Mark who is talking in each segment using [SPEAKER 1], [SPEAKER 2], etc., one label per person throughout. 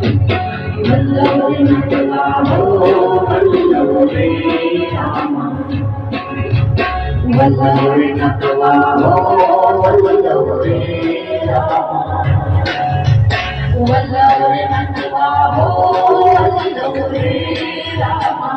[SPEAKER 1] वल्लभ नटवा हो वल्लभ रे रामा वल्लभ नटवा हो वल्लभ रे रामा वल्लभ नटवा हो वल्लभ रे रामा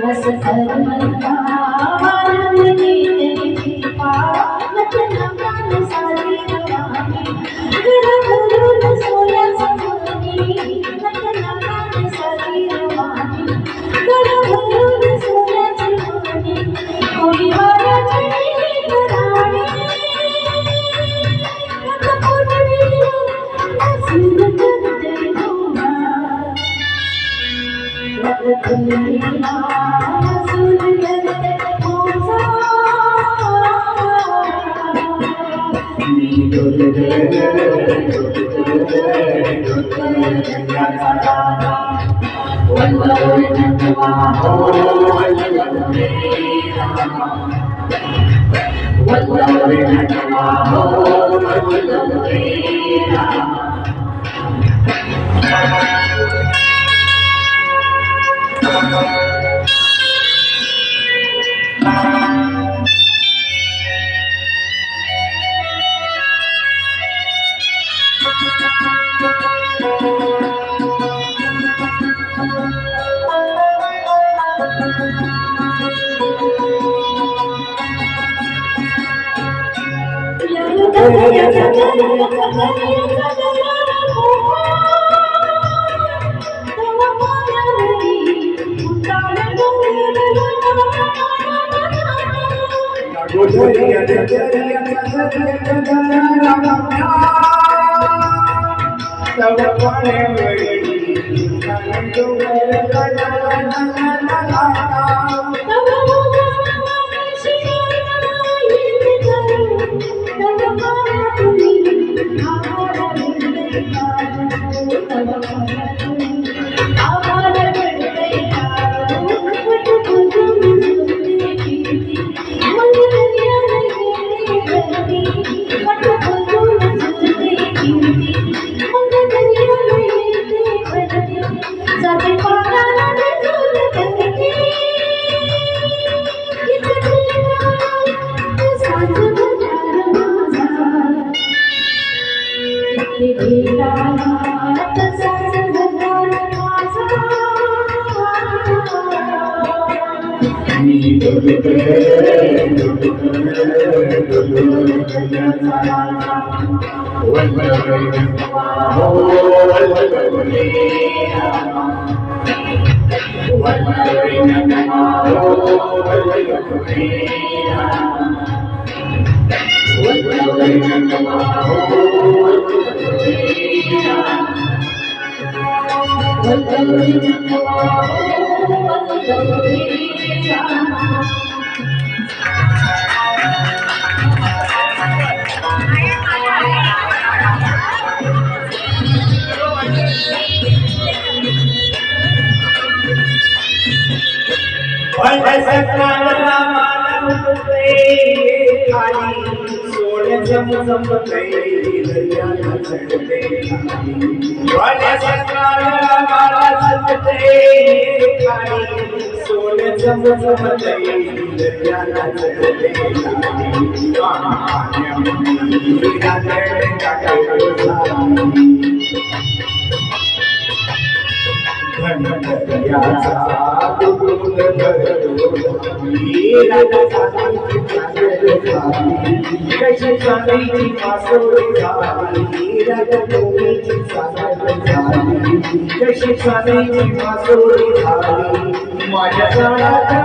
[SPEAKER 1] रस करमता आनंदी तेरी कृपा नचना गान सारी रवानी गुरु गुरु सोया सजनी नचना गान सारी रवानी गुरु गुरु सोया सजनी कोई वारा चढ़ी करानी नचपुरी सुंदर तेरी होना रतन
[SPEAKER 2] सकाळला मानवते खाली सोड जमजमते दर्याला चढते सकाळला मानवते खाली सोड जमजमते दर्याला चढते कशी सांगायची वासोळी झाली कशी सांगायची वासोळी झाली माझ्या गाण्यात